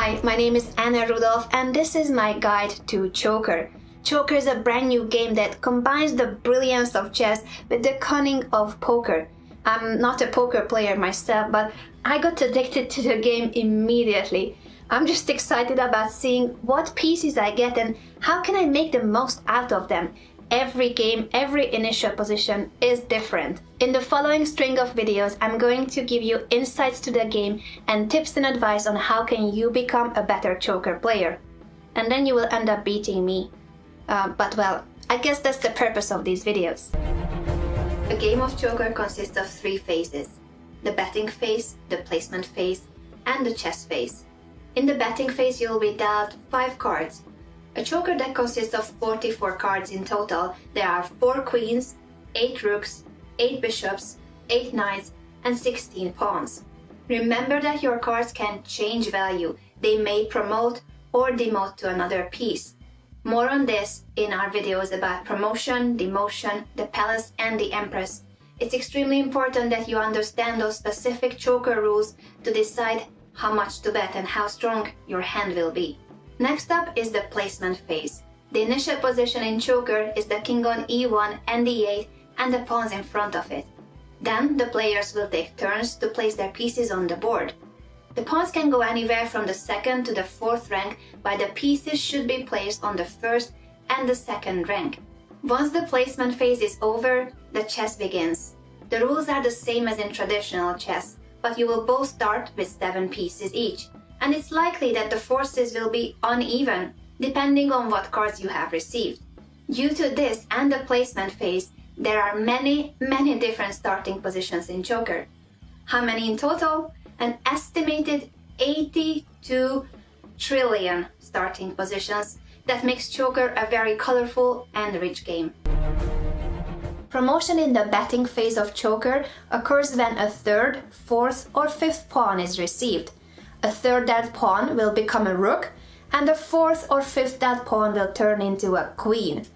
Hi, my name is Anna Rudolph and this is my guide to Choker. Choker is a brand new game that combines the brilliance of chess with the cunning of poker. I'm not a poker player myself, but I got addicted to the game immediately. I'm just excited about seeing what pieces I get and how can I make the most out of them. Every game, every initial position is different. In the following string of videos, I'm going to give you insights to the game and tips and advice on how can you become a better Choker player. And then you will end up beating me. But well, I guess that's the purpose of these videos. A game of Choker consists of three phases: the betting phase, the placement phase, and the chess phase. In the betting phase, you'll be dealt 5 cards. A Choker deck consists of 44 cards in total. There are 4 queens, 8 rooks, 8 bishops, 8 knights, and 16 pawns. Remember that your cards can change value. They may promote or demote to another piece. More on this in our videos about promotion, demotion, the palace, and the empress. It's extremely important that you understand those specific Choker rules to decide how much to bet and how strong your hand will be. Next up is the placement phase. The initial position in Choker is the king on e1 and e8 and the pawns in front of it. Then the players will take turns to place their pieces on the board. The pawns can go anywhere from the 2nd to the 4th rank, while the pieces should be placed on the 1st and the 2nd rank. Once the placement phase is over, the chess begins. The rules are the same as in traditional chess, but you will both start with 7 pieces each. And it's likely that the forces will be uneven, depending on what cards you have received. Due to this and the placement phase, there are many different starting positions in Choker. How many in total? An estimated 82 trillion starting positions. That makes Choker a very colorful and rich game. Promotion in the betting phase of Choker occurs when a 3rd, 4th, or 5th pawn is received. A 3rd dead pawn will become a rook, and a 4th or 5th dead pawn will turn into a queen.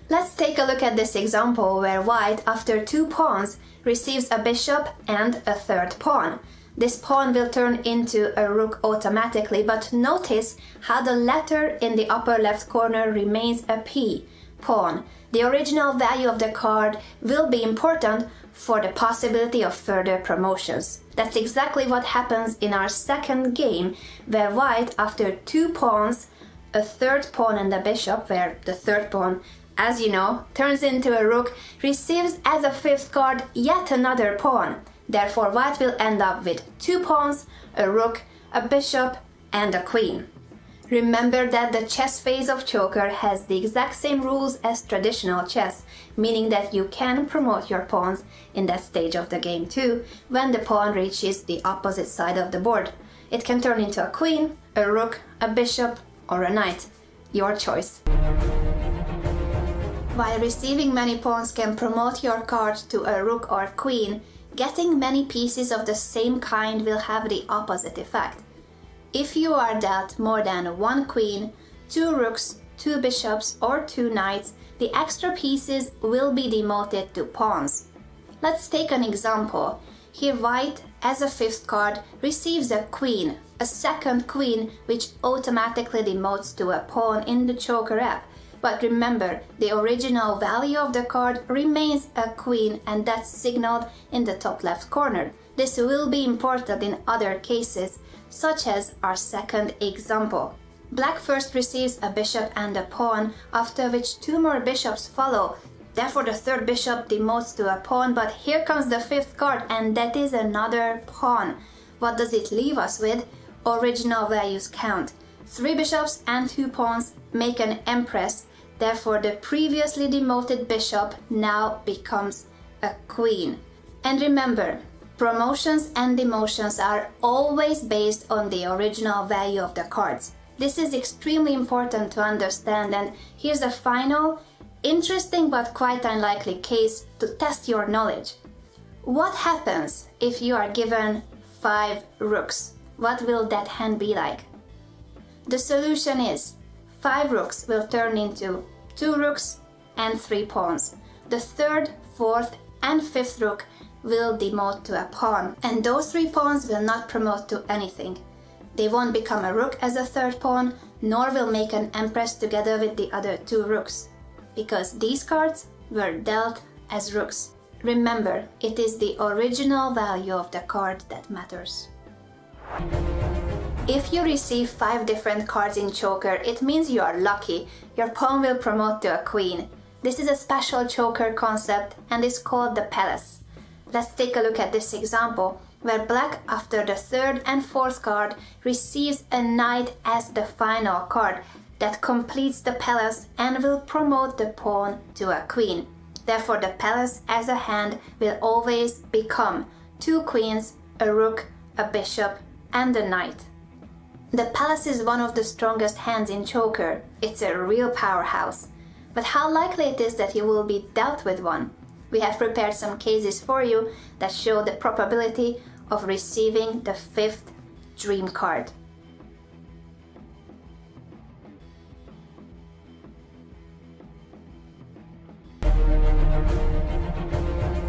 Let's take a look at this example where white, after 2 pawns, receives a bishop and a 3rd pawn. This pawn will turn into a rook automatically, but notice how the letter in the upper left corner remains a P, pawn. The original value of the card will be important for the possibility of further promotions. That's exactly what happens in our second game, where white, after 2 pawns, a 3rd pawn and a bishop, where the 3rd pawn, as you know, turns into a rook, receives as a 5th card yet another pawn. Therefore, white will end up with 2 pawns, a rook, a bishop, and a queen. Remember that the chess phase of Choker has the exact same rules as traditional chess, meaning that you can promote your pawns in that stage of the game too, when the pawn reaches the opposite side of the board. It can turn into a queen, a rook, a bishop, or a knight. Your choice. While receiving many pawns can promote your card to a rook or queen, getting many pieces of the same kind will have the opposite effect. If you are dealt more than 1 queen, 2 rooks, 2 bishops, or 2 knights, the extra pieces will be demoted to pawns. Let's take an example. Here white, as a 5th card, receives a queen, a 2nd queen, which automatically demotes to a pawn in the Choker app. But remember, the original value of the card remains a queen, and that's signaled in the top left corner. This will be important in other cases, such as our second example. Black first receives a bishop and a pawn, after which 2 more bishops follow. Therefore the 3rd bishop demotes to a pawn, but here comes the 5th card, and that is another pawn. What does it leave us with? Original values count. 3 bishops and 2 pawns make an empress. Therefore the previously demoted bishop now becomes a queen. And remember, promotions and demotions are always based on the original value of the cards. This is extremely important to understand, and here's a final, interesting but quite unlikely case to test your knowledge. What happens if you are given 5 rooks? What will that hand be like? The solution is 5 rooks will turn into 2 rooks and 3 pawns. The 3rd, 4th, and 5th rook will demote to a pawn, and those 3 pawns will not promote to anything. They won't become a rook as a third pawn, nor will make an empress together with the other two rooks, because these cards were dealt as rooks. Remember, it is the original value of the card that matters. If you receive 5 different cards in choker, it means you are lucky. Your pawn will promote to a queen. This is a special choker concept and is called the palace. Let's take a look at this example, where black after the 3rd and 4th card receives a knight as the final card that completes the palace and will promote the pawn to a queen. Therefore, the palace as a hand will always become 2 queens, a rook, a bishop, and a knight. The palace is one of the strongest hands in choker. It's a real powerhouse. But how likely it is that you will be dealt with one? We have prepared some cases for you that show the probability of receiving the 5th dream card.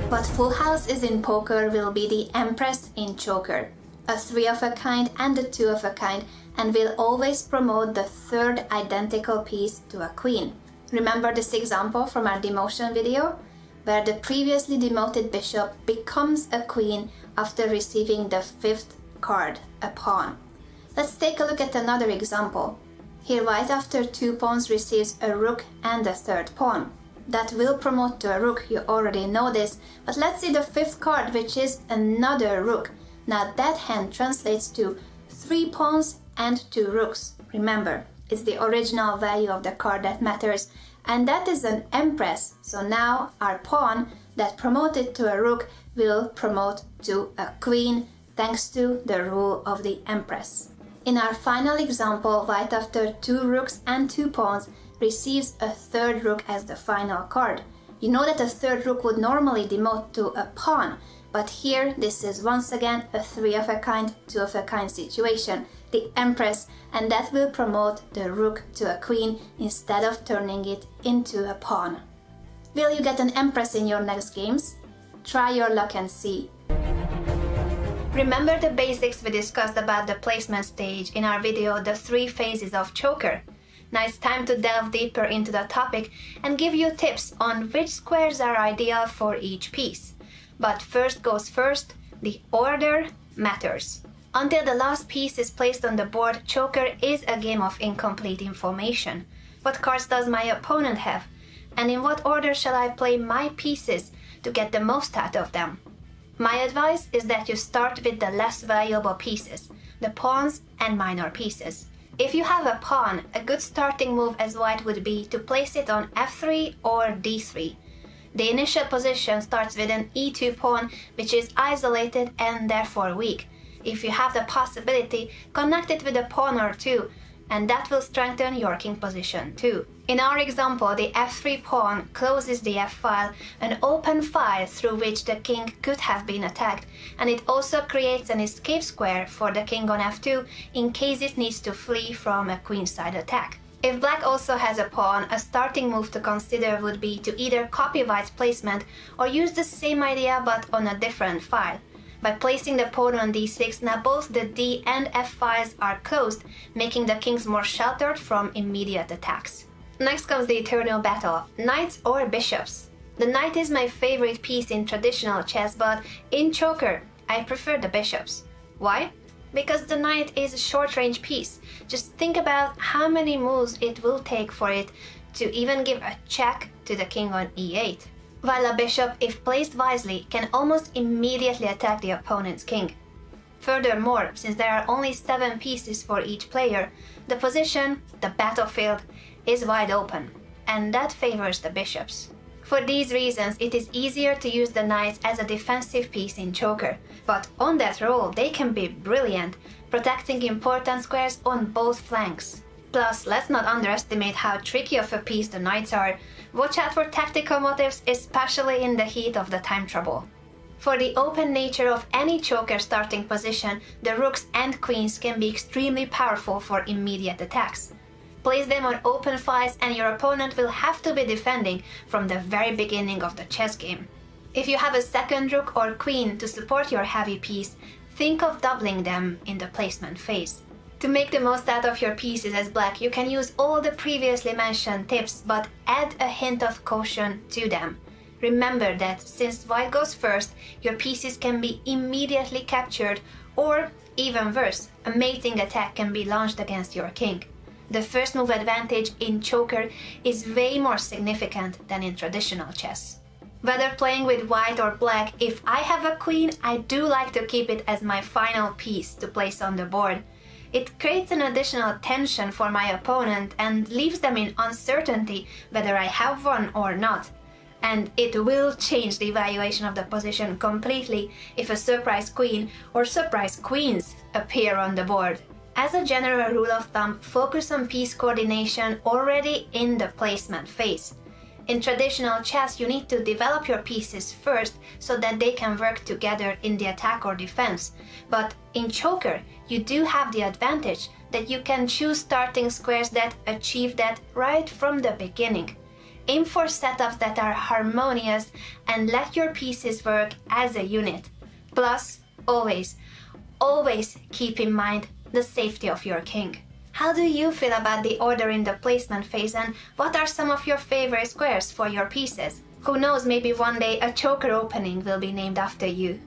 What full house is in poker will be the empress in choker, a 3 of a kind and a 2 of a kind, and will always promote the 3rd identical piece to a queen. Remember this example from our demotion video, where the previously demoted bishop becomes a queen after receiving the 5th card, a pawn. Let's take a look at another example. Here white after 2 pawns receives a rook and a 3rd pawn. That will promote to a rook, you already know this, but let's see the 5th card, which is another rook. Now that hand translates to 3 pawns and 2 rooks. Remember, it's the original value of the card that matters, and that is an empress. So now our pawn that promoted to a rook will promote to a queen thanks to the rule of the empress. In our final example, white after 2 rooks and 2 pawns receives a 3rd rook as the final card. You know that a 3rd rook would normally demote to a pawn, but here this is once again a 3 of a kind, 2 of a kind situation, the empress, and that will promote the rook to a queen instead of turning it into a pawn. Will you get an empress in your next games? Try your luck and see. Remember the basics we discussed about the placement stage in our video, The 3 Phases of Choker? Now it's time to delve deeper into the topic and give you tips on which squares are ideal for each piece. But first goes first, the order matters. Until the last piece is placed on the board, choker is a game of incomplete information. What cards does my opponent have? And in what order shall I play my pieces to get the most out of them? My advice is that you start with the less valuable pieces, the pawns and minor pieces. If you have a pawn, a good starting move as white would be to place it on f3 or d3. The initial position starts with an e2 pawn, which is isolated and therefore weak. If you have the possibility, connect it with a pawn or two, and that will strengthen your king position too. In our example, the f3 pawn closes the f-file, an open file through which the king could have been attacked, and it also creates an escape square for the king on f2 in case it needs to flee from a queenside attack. If black also has a pawn, a starting move to consider would be to either copy white's placement or use the same idea but on a different file. By placing the pawn on d6, now both the d and f files are closed, making the kings more sheltered from immediate attacks. Next comes the eternal battle, knights or bishops. The knight is my favorite piece in traditional chess, but in choker, I prefer the bishops. Why? Because the knight is a short-range piece. Just think about how many moves it will take for it to even give a check to the king on e8. While a bishop, if placed wisely, can almost immediately attack the opponent's king. Furthermore, since there are only 7 pieces for each player, the position, the battlefield, is wide open, and that favors the bishops. For these reasons, it is easier to use the knights as a defensive piece in choker, but on that role they can be brilliant, protecting important squares on both flanks. Plus, let's not underestimate how tricky of a piece the knights are. Watch out for tactical motives, especially in the heat of the time trouble. For the open nature of any choker starting position, the rooks and queens can be extremely powerful for immediate attacks. Place them on open files and your opponent will have to be defending from the very beginning of the chess game. If you have a second rook or queen to support your heavy piece, think of doubling them in the placement phase. To make the most out of your pieces as black, you can use all the previously mentioned tips, but add a hint of caution to them. Remember that since white goes first, your pieces can be immediately captured, or even worse, a mating attack can be launched against your king. The first move advantage in Choker is way more significant than in traditional chess. Whether playing with white or black, if I have a queen, I do like to keep it as my final piece to place on the board. It creates an additional tension for my opponent and leaves them in uncertainty whether I have one or not. And it will change the evaluation of the position completely if a surprise queen or surprise queens appear on the board. As a general rule of thumb, focus on piece coordination already in the placement phase. In traditional chess, you need to develop your pieces first so that they can work together in the attack or defense. But in Choker, you do have the advantage that you can choose starting squares that achieve that right from the beginning. Aim for setups that are harmonious and let your pieces work as a unit. Plus, always keep in mind the safety of your king. How do you feel about the order in the placement phase, and what are some of your favorite squares for your pieces? Who knows, maybe one day a Choker opening will be named after you.